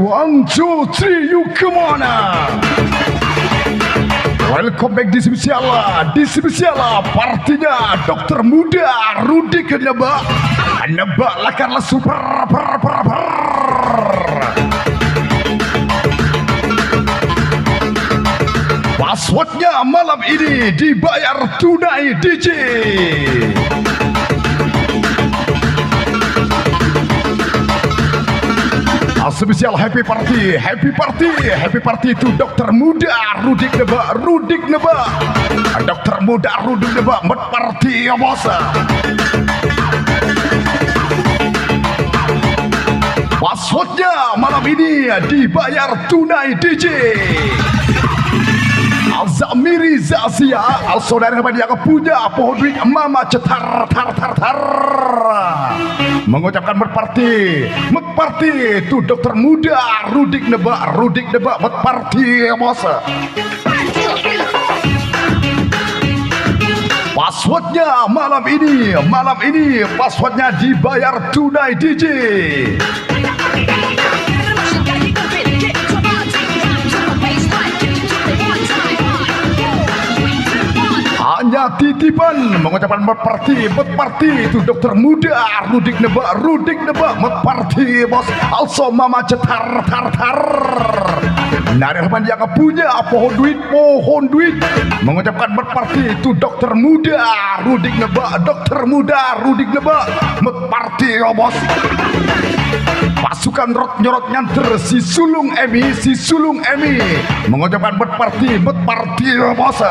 1, 2, 3, you kemana? Welcome back di spesial partinya dokter muda Rudi Nebak lakarlah super. Passwordnya malam ini dibayar tunai DJ. Spesial happy party itu dokter muda Rudi Nebak dokter muda Rudi Nebak mat party ya bos. Passwordnya malam ini dibayar tunai DJ. Al-Zamiri Zazia Al-Saudara yang punya pohon duit mama cetar mengucapkan merparti itu dokter muda Rudi Nebak merparti bos. Passwordnya malam ini passwordnya dibayar tunai DJ. Hanya titipan mengucapkan merparti itu dokter muda Rudi Nebak merparti bos. Also mama cetar Nari Rahman yang punya pohon duit mengucapkan merparti itu dokter muda Rudi Nebak merparti bos. Pasukan nyorot nyanter si sulung Emi mengucapkan merparti bos.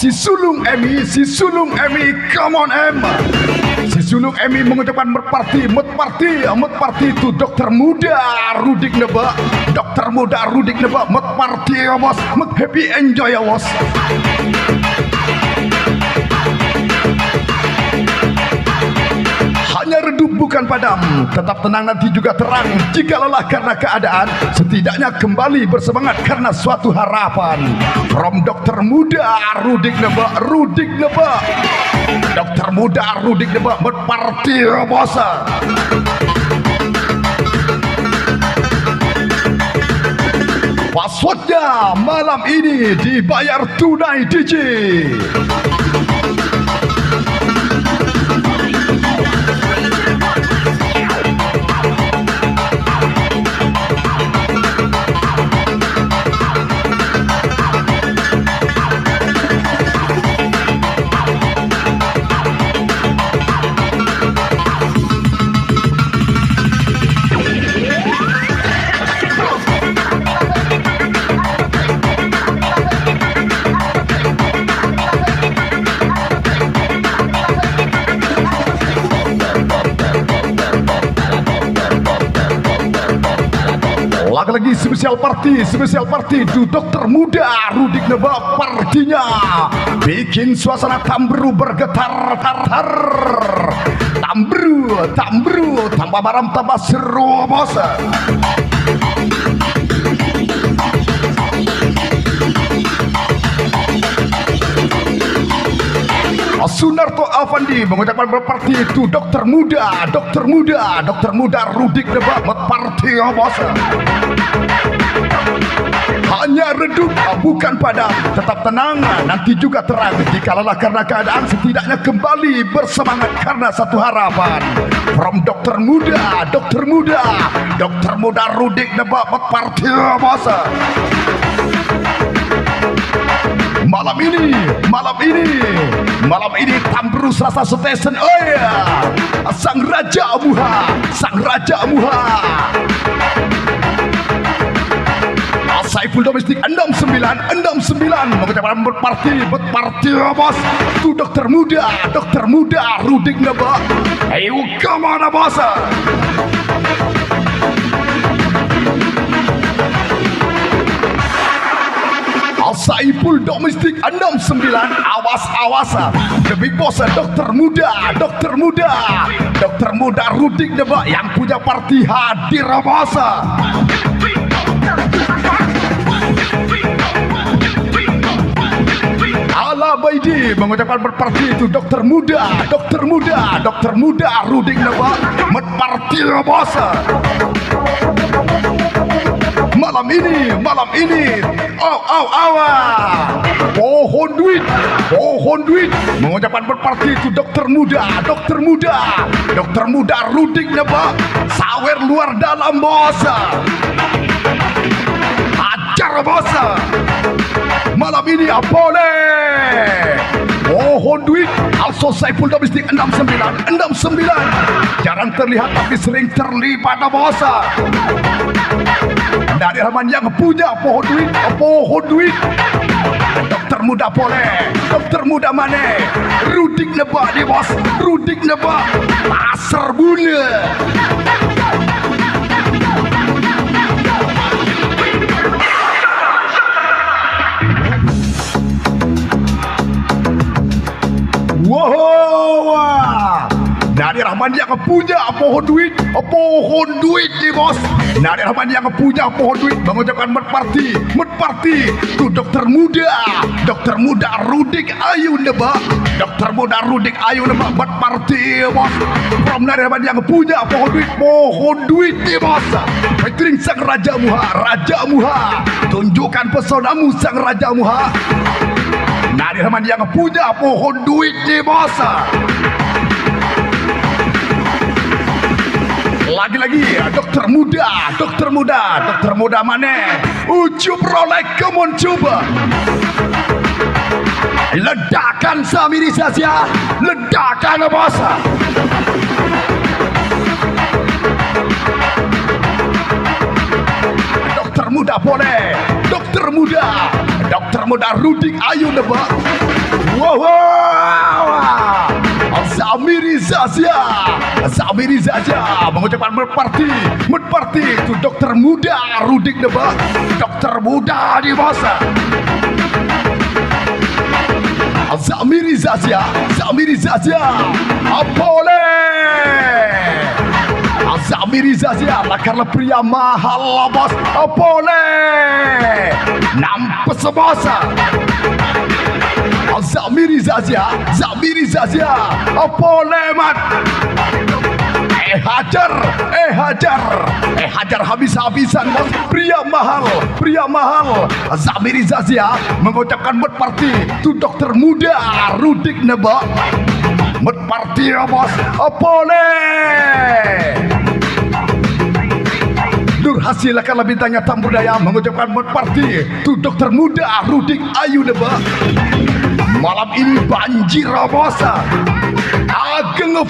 Si sulung Emi, come on Em. Si sulung Emi mengucapkan merparti itu dokter muda Rudi Nebak merparti ya bos. Happy enjoy ya bos. Hanya redup bukan padam, tetap tenang nanti juga terang. Jika lelah karena keadaan, setidaknya kembali bersemangat karena suatu harapan. From dokter muda Rudi Nebak dokter muda Rudi Nebak berparti bos. Passwordnya malam ini dibayar tunai DJ. Lagi spesial party du dokter muda Rudi Nebak partinya bikin suasana Tambru bergetar Tambru tambah maram tambah seru bos. Sunarto Avandi mengucapkan berparti itu dokter muda Rudi Nebak merparti ya bos. Hanya redup bukan padam, tetap tenang nanti juga terang. Jika lelah karena keadaan, setidaknya kembali bersemangat karena satu harapan. From dokter muda Rudi Nebak merparti ya bos. Malam ini Tambru Selasa Station. Oh ya, sang raja Amuha. Saiful Domestik 69 mengucapkan berparti bos. Itu dokter muda Rudi Nebak. Ayo kemana bos? Saipul Domestik 69. Awas The Big Boss Dokter Muda Rudik Deba yang punya parti hadir bos. Ala Baidi mengucapkan berparti itu Dokter Muda Rudik Deba berparti bos. Malam ini pohon duit mengucapkan berparti itu Dokter Muda Rudik Neba sawer luar dalam bos. Ajar bos. Malam ini boleh pohon duit also Saipul Domestik 69 jarang terlihat tapi sering terlibat bos. Dari Rahman yang punya pohon duit Dokter Muda boleh, Dokter Muda mana? Rudik Neba di bos, Rudik Neba pasar buna. Wow, Nadir Rahman yang punya pohon duit nih bos. Nadir Rahman yang punya pohon duit mengucapkan berparti tu Dokter Muda Rudik Ayu Neba berparti bos. From Nadir Rahman yang punya pohon duit nih bos. Featuring sang Raja Muha, tunjukkan pesonamu sang Raja Muha. Nadir Rahman yang punya pohon duit nih bos. Lagi-lagi Dokter Muda mana? Ucup rolek kemun coba. Ledakan Samirisasi, ledakan bos. Dokter Muda boleh, Dokter Muda Rudik Ayu Neba. Wow. Samirisasi mengucapkan berparti itu Dokter Muda Rudik Neba, Dokter Muda di masa. Samirisasi boleh. Samirisasi karena pria mahal bos. Boleh. Nampas bos. Samirisasi boleh mat. Hajar habis-habisan bos. Pria mahal. Samirisasi mengucapkan berparti tu Dokter Muda Rudik Neba berparti bos. Boleh. Hasil akan lebih tanya tamu budaya mengucapkan berparti tu Dokter Muda Rudik Ayu Neba. Malam ini banjir bos. Ageng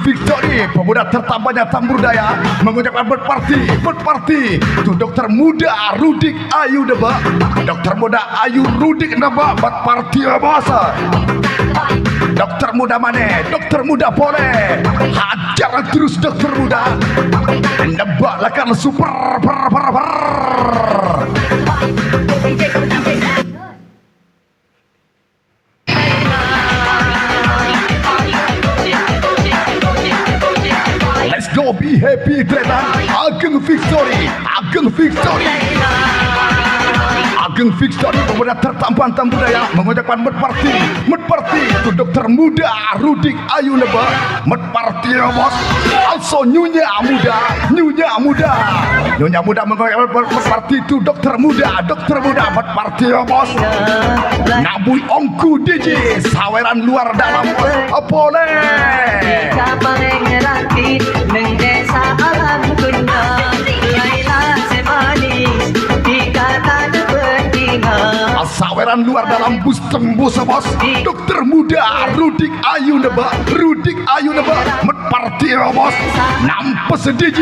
Victory pemuda tertambannya tamu budaya mengucapkan berparti tu Dokter Muda Rudik Ayu Neba. Dokter Muda Ayu Rudik Neba berparti bos. Dokter Muda mana? Dokter Muda boleh. Hajar terus Dokter Muda. Nebak lakan super. Let's go be happy Tretan. Ageng Victory pemuda tertampan tamu budaya mengucapkan berparti tu Dokter Muda Rudik Ayu Neba berparti bos. Also Nyonya Muda mengucapkan berparti tu Dokter Muda berparti bos. Nabui Ongku DJ saweran luar dalam boleh. Saweran luar dalam bus tembus bos. Dokter Muda Rudik Ayu Neba berparti bos. Nampas DJ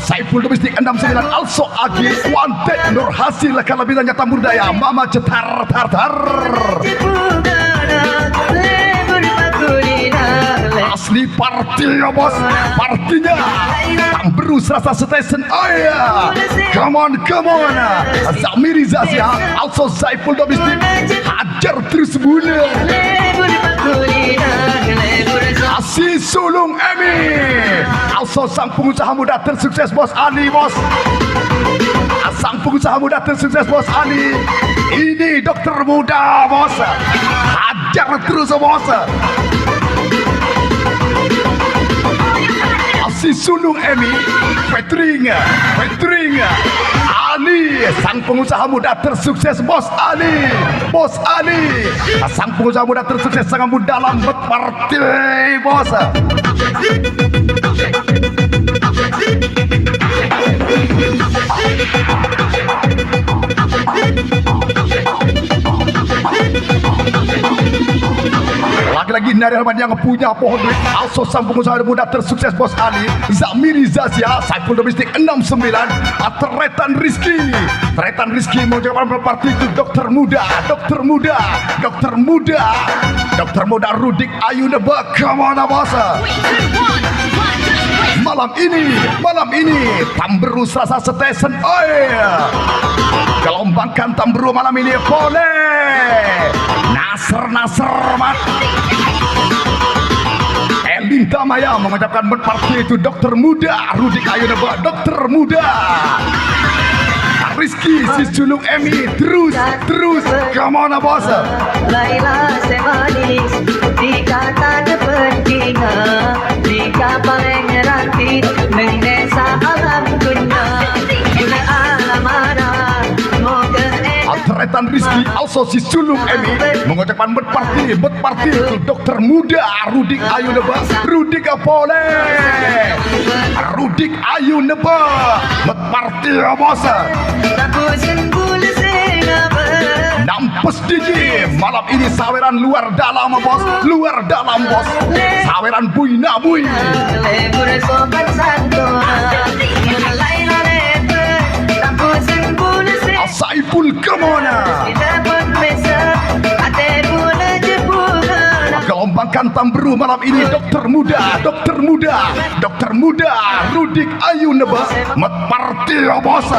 Saipul Domestik 69 also Agi Wanted Nur Hasil kalau bilangnya tamu daya Mama cetar asli party ya bos. Partinya Tamberu Serasa Station. Oh iya, Come on, Zamiri Zazia, also Saiful Domestik, hajar terus mula. Asis Sulung Emi, also sang pengusaha muda tersukses Bos Ali, bos. Sang pengusaha muda tersukses Bos Ali. Ini dokter muda, bos. Hajar terus, bos. Asis Sulung Emi, featuring Ali, sang pengusaha muda tersukses Bos Ali. Sang pengusaha muda tersukses sangat muda dalam berparti, bos. Lagi-lagi Nari Rahman yang punya pohon duit. Also sang pengusaha muda tersukses Bos Ali, Zamiri Zazia, Saiful Domestik 69, Tretan Rizky mengucapkan berparti itu dokter muda Rudik Ayu Nebak. Come on, bos. Malam ini Tamberu Selasa Station. Gelombangkan Tamberu malam ini boleh. Nasr Mat Elinta Maya mengucapkan berparti itu dokter muda Rudik Ayu Nebak. Dokter muda Rizky si sulung Emi terus. Come on, bos. Laila semanis dikata kepentingan jika paling ranti mendesa alam dunia guna alamana moga Tretan Rizky also si sulung Emi mengucapkan berparti itu dokter muda Rudik Ayu Nebak. Rudik Ayu Nebak berparti, bos. Nampes DJ malam ini saweran luar dalam, bos. Saweran bui. Saiful kemana? Gelombangkan Tamberu malam ini dokter muda Rudik Ayu Nebak Metparti, bos.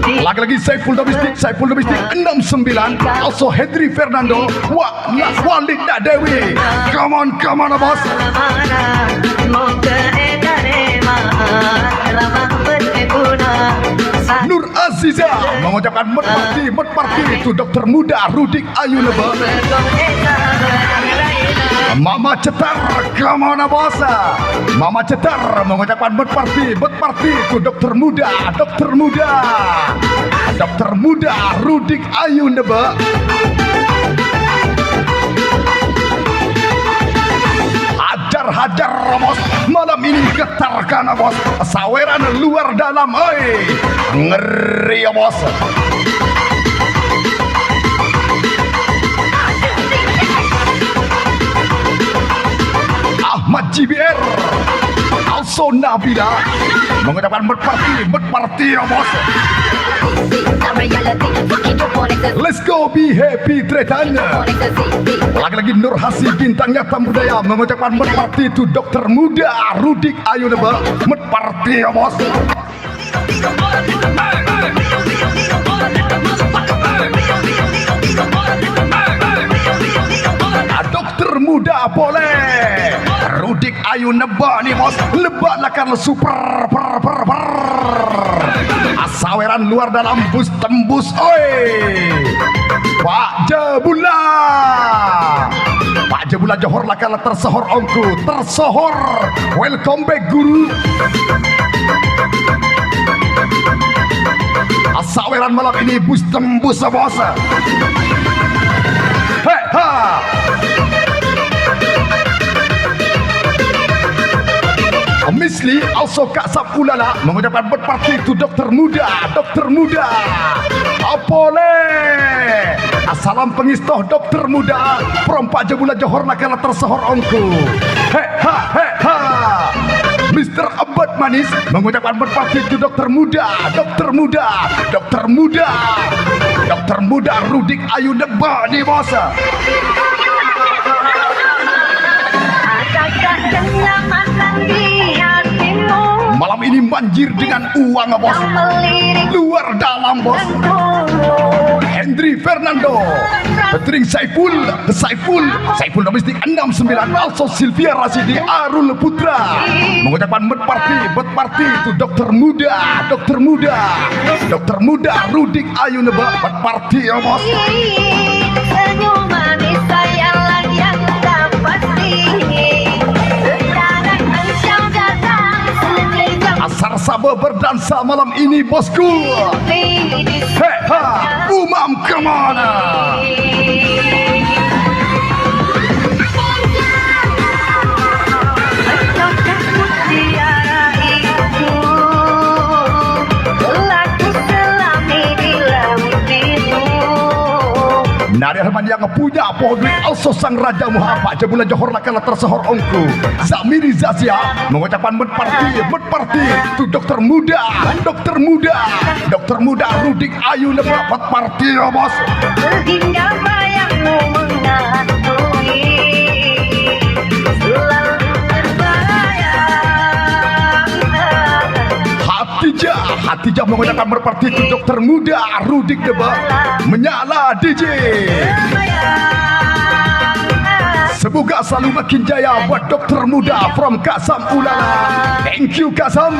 Lagi-lagi Saiful Domestik 69, also Henry Fernando, Walid Dewi. Come on, bos. Nur Aziza mengucapkan berparti itu dokter muda Rudik Ayu Nebak. Mama Cetar, come on, bos. Mama Cetar mengucapkan berparti itu dokter muda Rudik Ayu Nebak. Hajar, bos. Malam ini getarkan, bos. Saweran luar dalam, ngeri, bos. Ahmad JBR, also Nabila mengucapkan berparti, bos. Let's go be happy, Tretan. Lagi-lagi Nur Hasi bintang Nyata Budaya mengucapkan berparti itu dokter muda Rudik Ayu Nebak. Berparti, bos. Dokter muda boleh. Rudik Ayu Nebak nih, bos. Lebaklah super. Saweran luar dalam bus tembus, Pak Jebula Johor lakala tersohor ongku. Welcome back, guru. Saweran malam ini bus tembus, bos. Misli also Kak Sapulala mengucapkan berparti itu dokter muda Apole. Salam pengistoh dokter muda Perompak Jebula Johor nakala tersohor ongku. Mr. Abad Manis mengucapkan berparti itu dokter muda Rudik Ayu Nebak nih, bos. Adakah kenyamanan di hatimu? banjir dengan uang bos. Luar dalam bos. Hendry Fernando, featuring Saiful domestik 69, also Sylvia Rasidi, Arul Putra, mengucapkan bet party itu dokter muda Rudik Ayu Neba, bet party ya bos. Senyum manis sayang yang tak pasti. Sekarang engkau datang sejam. Asar Sabah berdansa malam ini bosku. Hei ha, Umam kemana? Nari Herman yang punya pohon also sang Raja Muhammad Jabulan Johor lakala tersohor ongku Zamiri Zazia mengucapkan bet party itu dokter muda Rudik Ayu Neba bet party ya bos. Hingga bayangmu menghantui selalu terbayang. Hatijah mengucapkan berparti itu dokter muda Rudik Neba menyala DJ. Semoga selalu makin jaya buat dokter muda from Kasam Ulala. Thank you Kasam.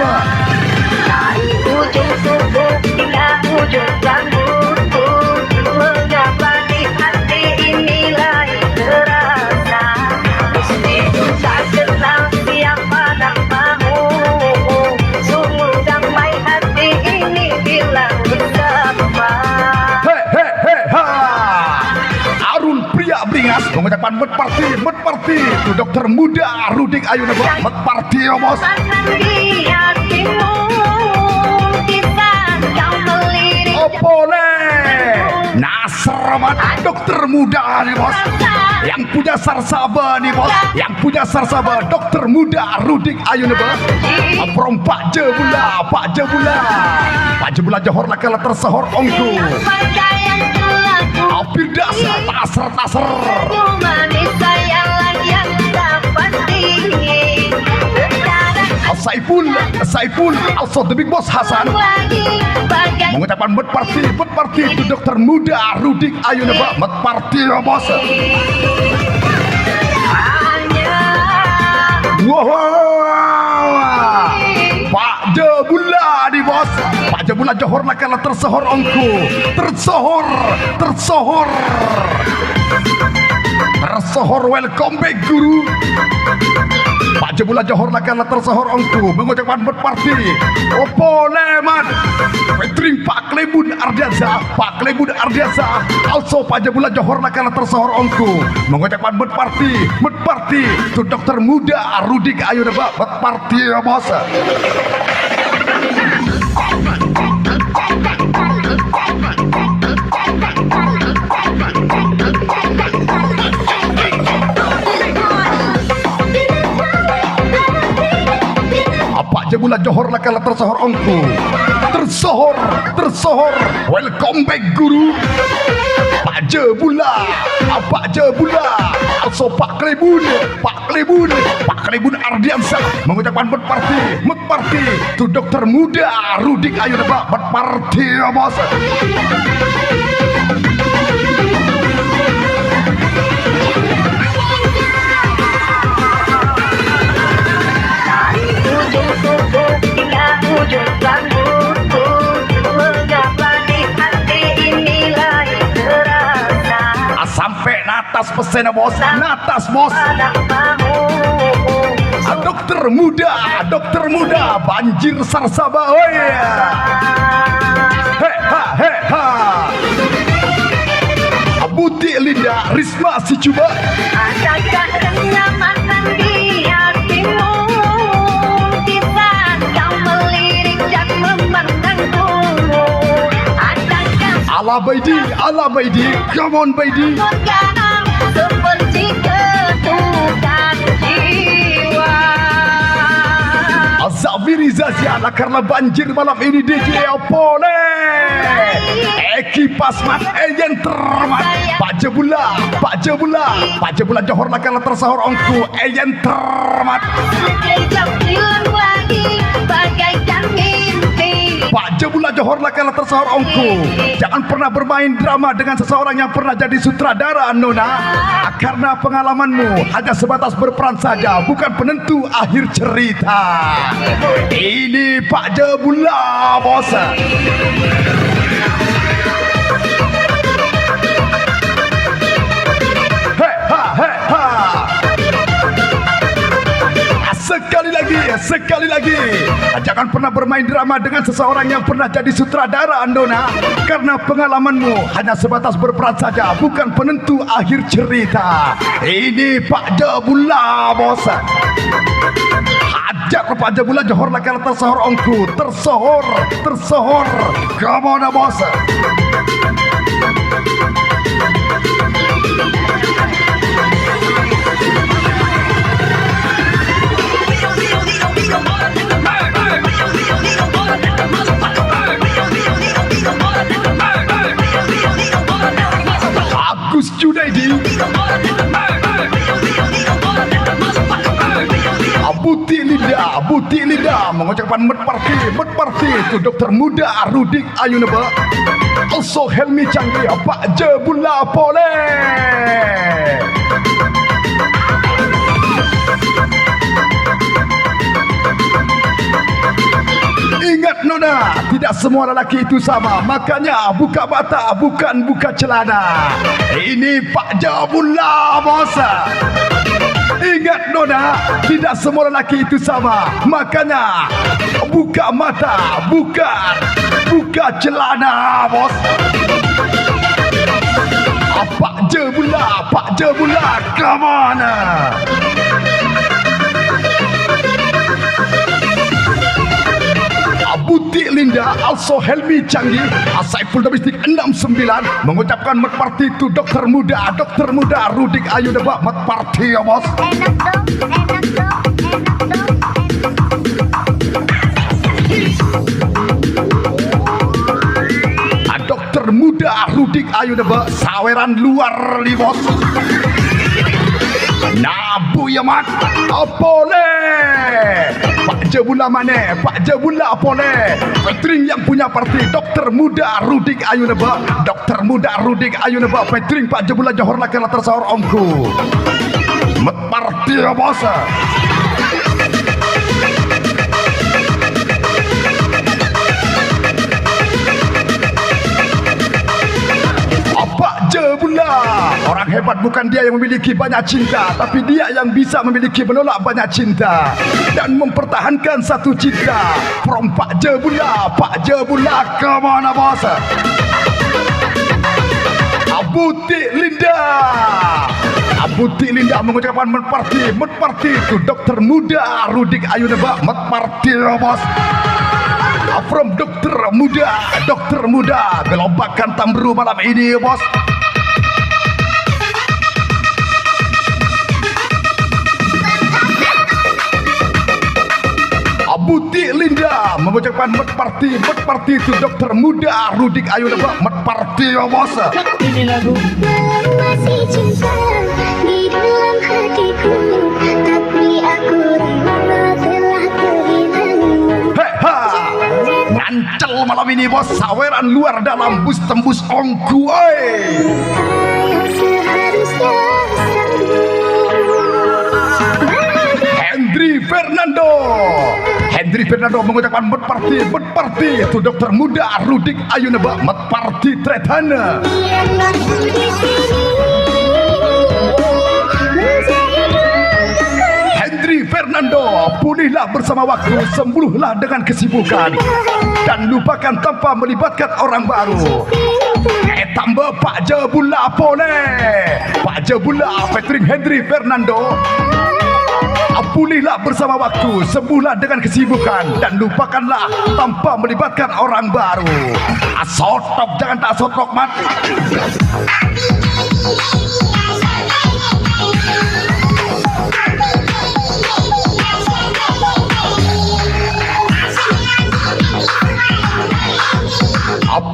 Dari ujung subuh hingga ujung rambut pun mengapa di hati inilah yang terasa. Meskipun tak kenal siapa namamu, sungguh damai hati ini bila bersama. Arul pria beringas mengucapkan bet party itu dokter muda Rudik Ayu Neba bet party ya bos. Makan di hatimu, kisah kau melirik Opole Nasr dokter muda nih bos. Yang punya Sarsaba nih bos. Yang punya Sarsaba dokter muda Rudik Ayu Neba from Pak Jebula Johor lakala tersohor ongku. pakaian telaku. Apir dasar taser. Senyum manis sayang yang tak pasti. Sekarang Saiful also the big boss Hasan lagi bagai mengucapkan bet party itu dokter muda Rudik Ayu Neba bet party ya bos. hanya Wow, Pak Jebula di bos. Pak Jebula Johor lakala tersohor ongku. Tersohor welcome back guru. Pak Jebula Johor lakala tersohor ongku mengucapkan bet party. Opo leman featuring Pak Klebun Ardiansa also Pak Jebula Johor lakala tersohor ongku mengucapkan bet party itu dokter muda Rudik Ayu Neba bet party ya bos. Pak Jebula Johor lakala tersohor ongku. Tersohor welcome back guru. Pak Jebula also Pak Klebun Ardiansa mengucapkan bet party itu dokter muda Rudik Ayu Neba bet party ya bos. ujung subuh hingga ujung rambut pun mengapa di hati inilah yang terasa. Sampai natas pesen bos. Namamu Dokter muda banjir Sarsaba. Oh yeah. He ha. Buti Linda Risma si coba. adakah kenyamanan di hatimu, kisah kau melirik dan memandangku. Adakah Ala Baidi, come on Baidi. sekarang seperti ketukan jiwa. Azabiri Zazia karena banjir malam ini DJ Opole. Eki Pasmat yang termat. Pak Jebula Johor lakala tersohor ongku yang termat. Sekejap hilang lagi bagaikan Johor Lakala tersohor ongku. Jangan pernah bermain drama dengan seseorang yang pernah jadi sutradara, Nona. Karena pengalamanmu hanya sebatas berperan saja, bukan penentu akhir cerita. Ini Pak Jebula, bos. Sekali lagi, jangan pernah bermain drama dengan seseorang yang pernah jadi sutradara, Nona. Karena pengalamanmu hanya sebatas berperan saja, bukan penentu akhir cerita. Ini Pak Jebula, bos. Hajar Pak Jebula, Johor Lakala tersohor ongku. Tersohor. Come on, bos. Agus Junaidi, Buti Linda mengucapkan Medparti itu Dokter Muda Rudik Ayuneba, also Helmi Canggih, Pak Jebula Pole. Ingat, Nona, tidak semua lelaki itu sama. Makanya buka mata, bukan buka celana. Ini Pak Jebula, bos. Ingat, Nona, tidak semua lelaki itu sama. Makanya buka mata, bukan buka celana, bos. Pak Jebula, come on. Buti Linda, also Helmi Canggih, Saiful Domestik 69 mengucapkan Medparti itu Dokter Muda Rudik Ayuneba, Medparti, ya bos. Dokter Muda Rudik Ayuneba, saweran luar li bos. Nabu Yamat, Apole. Pak Jebula mana? Pak Jebula Apole. Petring yang punya parti Dokter Muda Rudik Ayuneba, Petring Pak Jebula Johor Lakala tersohor ongku. Medparti, ya bos. Pak Jebula, orang hebat bukan dia yang memiliki banyak cinta, tapi dia yang bisa memiliki menolak banyak cinta dan mempertahankan satu cinta. From Pak Jebula, ke mana, bos? Buti Linda mengucapkan Medparti itu Dokter Muda Rudik Ayuneba, Medparti, ya bos. From Dokter Muda gelombakan Tambru malam ini, bos. Buti Linda mengucapkan Medparti itu Dokter Muda Rudik Ayuneba, Medparti, ya bos. Ini lagu masih cinta di dalam hatiku, tapi aku rela telah kehilanganmu. Ngancel malam ini, bos. Saweran luar dalam, bus tembus ongku, oi. Hendri Fernando mengucapkan Medparti itu Dokter Muda Rudik Ayuneba, Medparti Tretana. Hendri Fernando, pulihlah bersama waktu, sembuhlah dengan kesibukan, dan lupakan tanpa melibatkan orang baru. Tambah Pak Jebula Pole, Pak Jebula featuring Hendri Fernando. Pulihlah bersama waktu, sembuhlah dengan kesibukan, dan lupakanlah tanpa melibatkan orang baru. Sotok, jangan tak sotok, mat.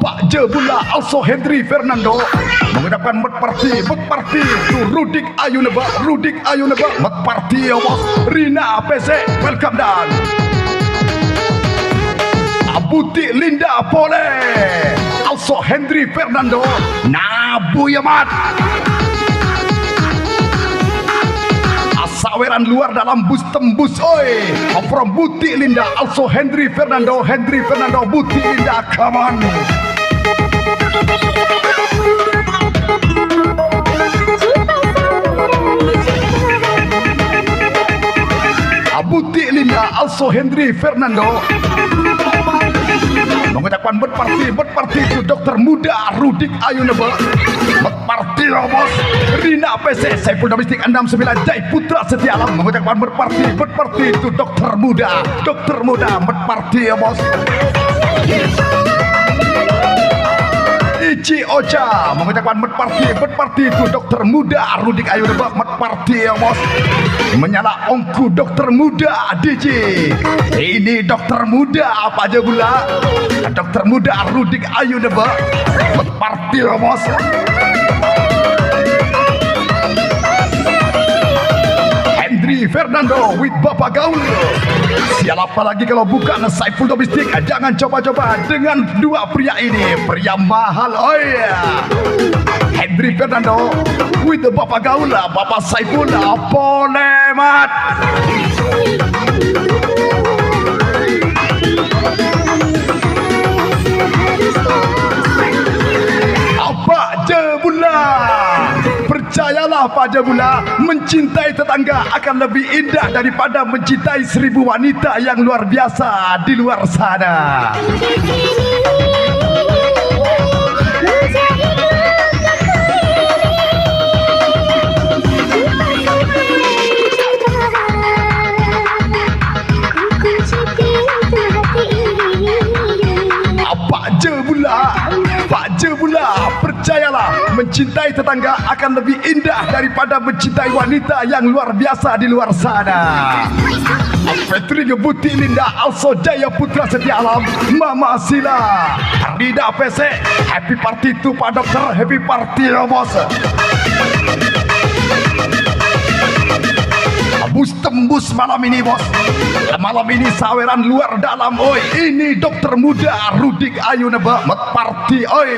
Pak Jebula, also Hendri Fernando mengucapkan Medparti itu Rudik Ayuneba, Medparti, ya bos. Rina PC, welcome dan Buti Linda Linda Pole, also Henry Fernando, Nabu Yamat. Saweran luar dalam bus tembus oi. From Buti Linda, also Henry Fernando, Buti Linda, come on. Buti Linda, also Henry Fernando. Mengucapkan berparti itu Dokter Muda Rudik Ayuneba. Berparti bos. Rina PC Saiful Domestik 69 Jai Putra Setialam. Mengucapkan berparti itu Dokter Muda berparti bos. Ichi Ocha mengucapkan berparti itu Dokter Muda Rudik Ayuneba berparti bos. Menyala ongku Dokter Muda DJ. Ini Dokter Muda apa aja pula? Dokter Muda Rudik Ayuneba berparti bos. Henry Fernando with Bapak Gaul. Siapa lagi kalau bukan Saiful Domestik? Jangan coba-coba dengan dua pria ini, pria mahal. Oh ya, Henry Fernando with Bapak Gaul, Bapak Saiful Polemat. Apa jebula? Percayalah Pak Jebula, mencintai tetangga akan lebih indah daripada mencintai 1000 wanita yang luar biasa di luar sana. Pak Jebula, percayalah, mencintai tetangga akan lebih indah daripada mencintai wanita yang luar biasa di luar sana. Petri Buti Linda, also Jaya Putra Setialam, Mama Sila, Rida PC, happy party to Pak Dokter, happy party bos. Bus tembus malam ini bos. Malam ini saweran luar dalam oi. Ini Dokter Muda Rudik Ayuneba party oi.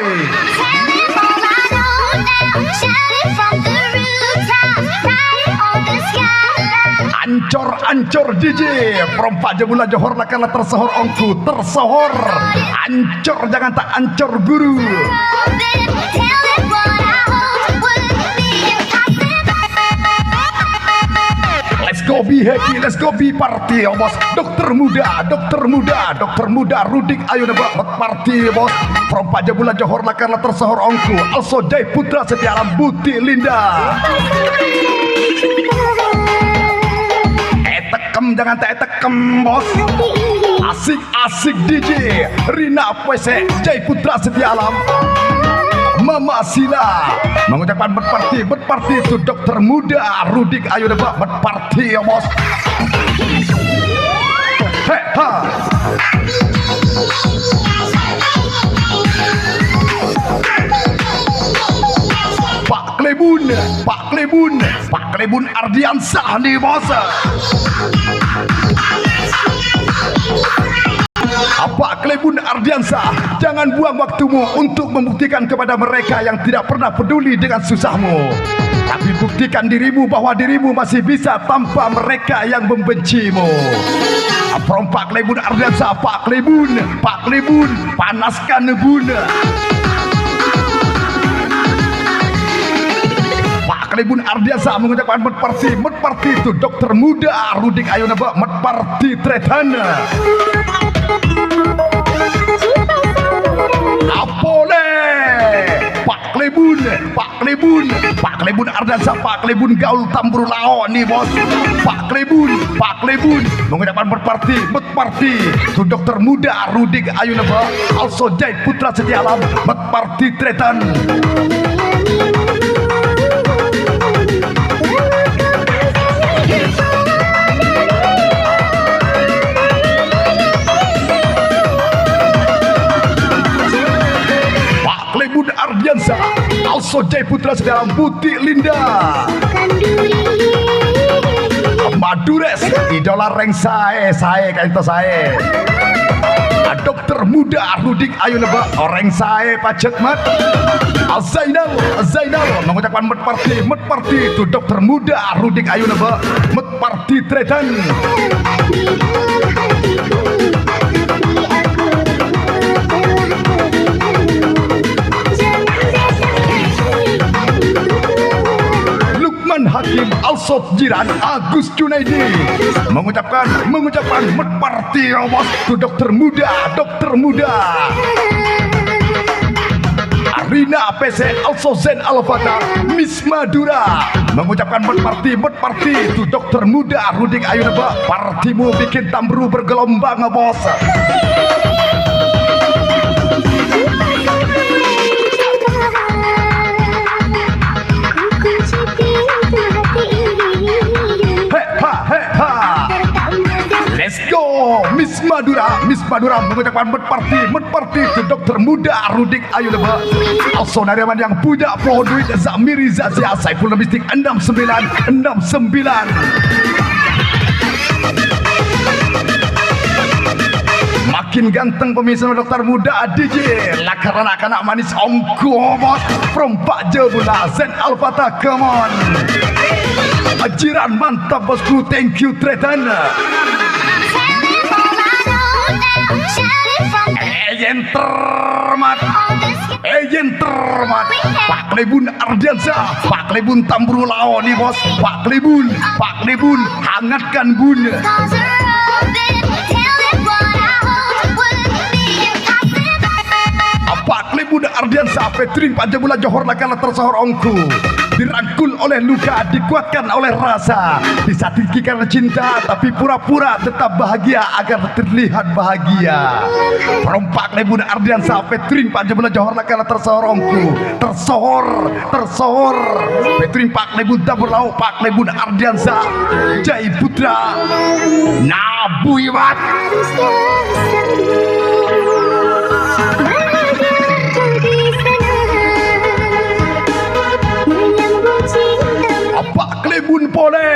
Ancor DJ from Pak Jebula Johor lakala tersohor ongku tersohor. Ancor jangan tak ancor guru. Let's go be happy, let's go be party bos. Dokter Muda Rudik Ayuneba party bos. From Pak Jebula Johor lakala tersohor ongku also Jai Putra Setialam Buti Linda. Jangan tak tekem bos. Asik DJ Rina PC Jai Putra Setialam, Mama Sila mengucapkan berparti itu Dokter Muda Rudik Ayuneba berparti bos. Hei ha. Pak Klebun Ardiansah nih bos. Pak Klebun Ardiansah, jangan buang waktumu untuk membuktikan kepada mereka yang tidak pernah peduli dengan susahmu. Tapi buktikan dirimu bahwa dirimu masih bisa tanpa mereka yang membencimu. From Pak Klebun Ardiansah, Pak Klebun, panaskan bun. Klebun Ardiansah mengucapkan berparti itu Dokter Muda Rudik Ayuneba berparti Tretana. Apole Pak Klebun Ardiansah, Pak Klebun Gaul Tamburu Lao nih bos. Pak Klebun mengucapkan berparti itu Dokter Muda Rudik Ayuneba also Jai Putra Setialam berparti Tretan. Ardiansah, also Jai Putra Setialam Buti Linda. Madures, idola reng saya kayak itu saya. Dokter muda Rudik Ayun Ba orang saya pacet mat Zainal mengucapkan met party itu dokter muda Rudik Ayun Ba met party tretan Lukman Hakim Alsot Jiran Agus Junaidi mengucapkan met party bos itu dokter muda Rina PC Also Zen Alfata Miss Madura mengucapkan met party itu dokter muda Rudik Ayun Ba partimu bikin tambru bergelombang bos Let's go Miss Madura mengucapkan met party itu dokter muda Rudik Ayun Ba also nariman yang punya pohon duit Zamiri Zazia Saiful Mistik 69 makin ganteng pemirsa dokter muda DJ lakaran anak manis Om Gomos from Pak Jebula Zen Alfata come on Jiran mantap bosku thank you Tretan Ejen termat Pak Klebun Ardiansyah Pak Klebun Tamburu Lao nih bos Pak Klebun hangatkan bun Pak Klebun Ardiansyah Petring Panjabula Johor Lakala tersohor ongku dirangkul oleh luka, dikuatkan oleh rasa, disakiti karena cinta, tapi pura-pura tetap bahagia agar terlihat bahagia. Perompak Lebun Ardiansyah Petring Pak Jebula Johor Lakala tersohorongku, tersohor. Petring Pak Lebun Taburlau Pak Lebun Ardiansyah Jai Putra Nabuiwat. Pak Klebun Pole,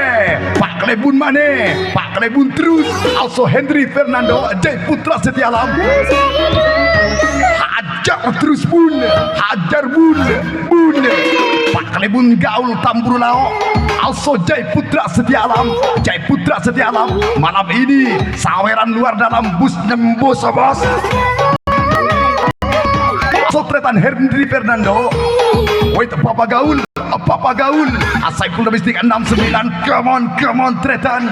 Pak Klebun Mane, Pak Klebun terus, also Henry Fernando, Jai Putra Setialam. Hajar terus bun, Pak Klebun Gaul Tamburulao, also Jai Putra Setialam, Malam ini saweran luar dalam bus nembus bos. Sotretan Henry Fernando, wait Papa Gaul, Saiful Domestik 69, come on Tretan.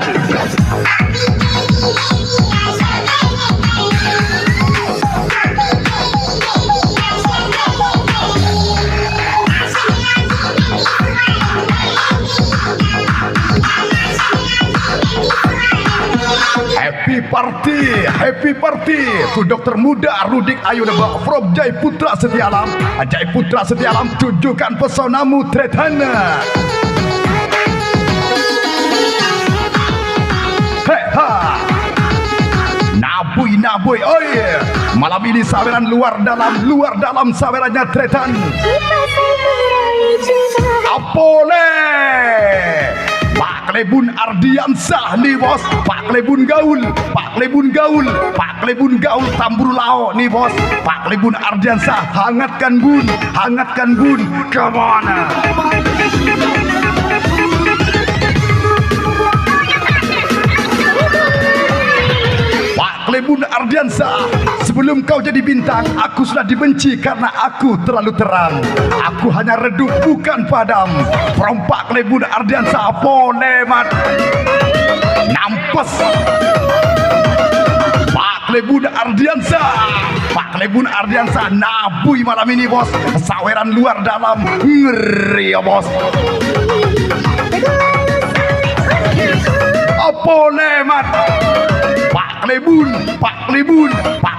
Happy party to dokter muda Rudik Ayun Ba from Jai Putra Setialam. Tunjukkan pesonamu Tretan. Naboy, oi. Malam ini saweran luar dalam sawerannya Tretan. Apole. Pak Klebun Ardiansyah nih bos, Pak Klebun Gaul Tamburulao nih bos, Pak Klebun Ardiansyah hangatkan bun, come on. Pak Klebun Ardiansyah, sebelum kau jadi bintang, aku sudah dibenci karena aku terlalu terang. Aku hanya redup bukan padam. From Pak Klebun Ardiansyah, ponemat nampes. Pak Klebun Ardiansyah, nabui malam ini bos. Saweran luar dalam ngeri ya bos. Ponemat Pak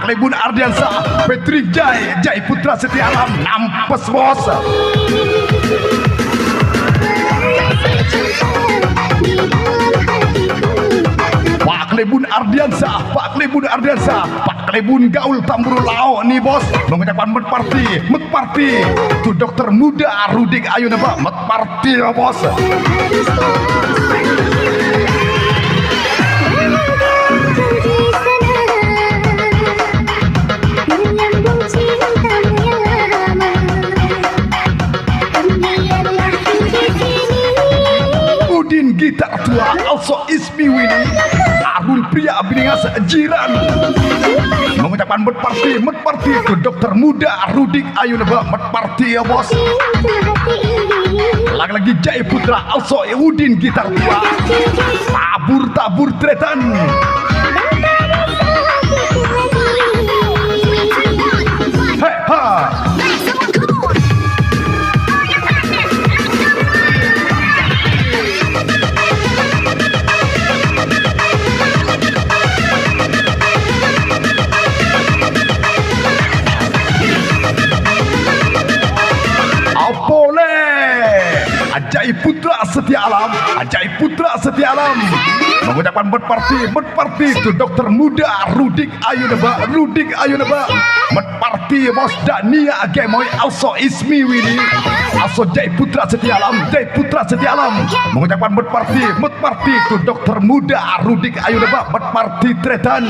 Klebun Ardiansyah Petri Jai Putra Setialam nampes bos. Pak Klebun Ardiansyah Pak Klebun Gaul Tamburulao nih bos mengucapkan met party tuh dokter muda Rudik Ayun Ba met party ya bos. jiran. Mengucapkan medparti ke dokter muda Rudik Ayuneba, medparti ya bos. Lagi-lagi Jai Putra Also Udin gitar tua. Tabur tretan. Hei ha. Ajaib Putra Setia Alam mengucapkan medparti itu dokter muda Rudik Ayuneba medparti bos Dania Gemoy Also Ismi Wini Also Jai Putra Setia Alam mengucapkan medparti itu dokter muda Rudik Ayuneba medparti tretan.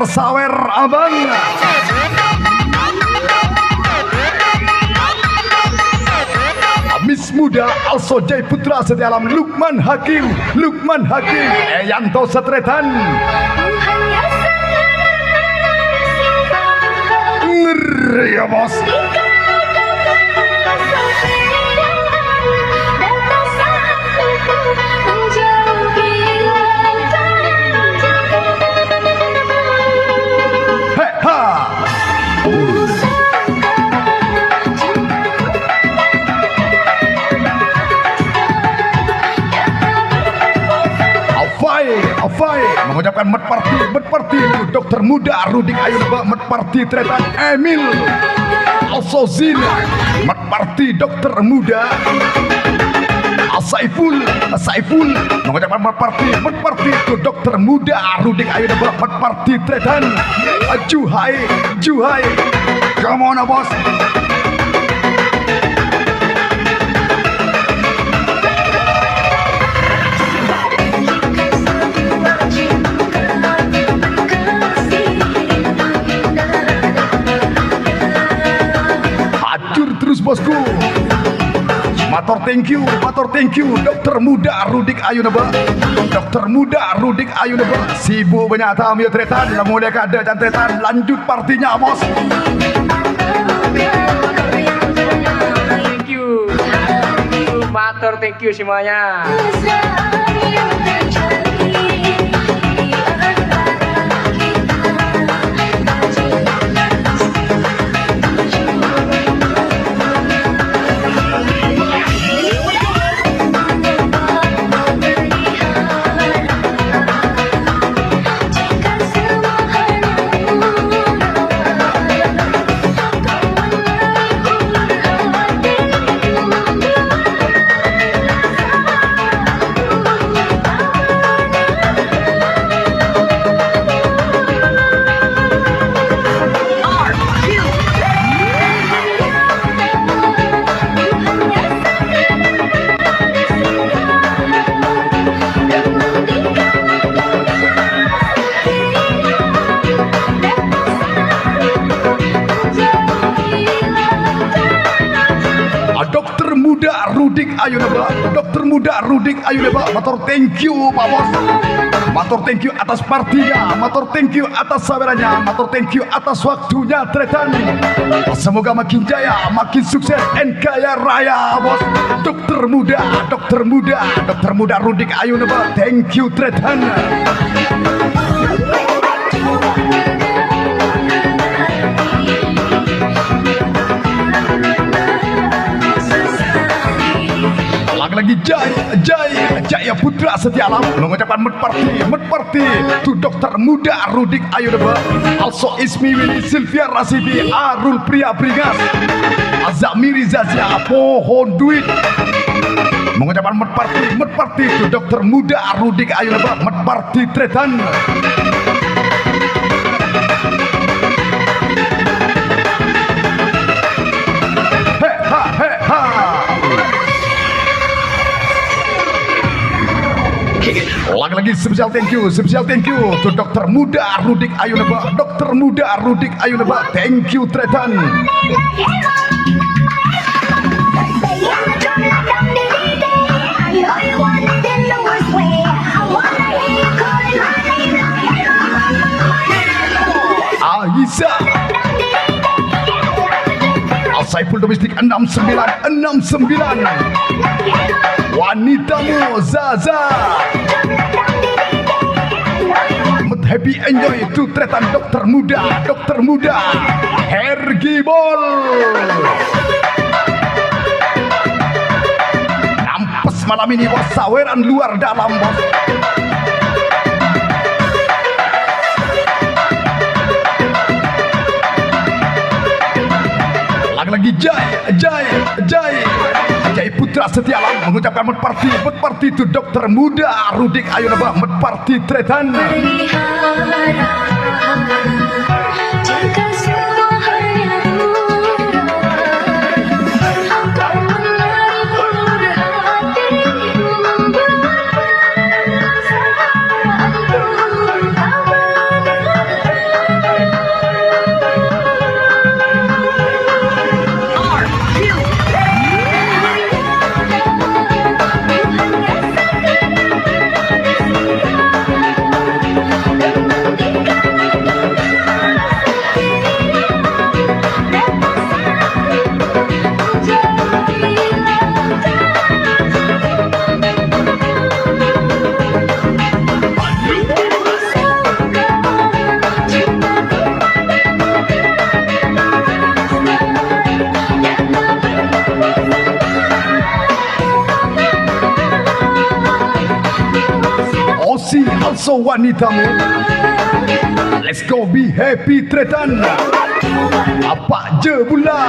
Sawer abang. Amis muda Also Jai Putra Setia Alam Lukman Hakim Yanto Setretan. Ngeri ya bos. Afai mengucapkan medparti dokter muda Rudik Ayuneba medparti tretan. Emil Also Zina medparti dokter muda. Saiful mengucapkan medparti itu dokter muda Rudik Ayuneba medparti tretan. Juhai come on bos. Bosku, matur thank you dokter muda Rudik Ayuneba sibuk banyak tamu ya tretan mulai kada dan tretan lanjut partinya bos. Matur thank you semuanya. Dokter muda Rudik Ayuneba matur thank you Pak Bos. Matur thank you atas partinya, matur thank you atas sabarannya, matur thank you atas waktunya tretan. Semoga makin jaya, makin sukses dan kaya raya bos. Dokter muda Rudik Ayuneba, thank you tretan. Lagi Jaya Putra Setia Alam mengucapkan medparti to dokter muda Rudik Ayuneba, also Ismi Wini Sylvia Rasidi Arul Pria Brigas Azamiri Zazia Pohon Duit mengucapkan medparti to dokter muda Rudik Ayuneba medparti tretan. Lagi spesial thank you to dokter muda Rudik Ayuneba, thank you tretan. domestik 6969. Wanitamu Zaza. Happy enjoy itu tretan dokter muda Hergibol. Nampes malam ini bos, saweran luar dalam bos. Lagi Jai Putra Setialam mengucapkan Medparti itu dokter muda Rudik ayo neba Medparti tretan. Jika semua hanya engkau menarik hatiku, membuat perasaanku tak Osi also wanitamu. Let's go be happy tretan. Apa je pula?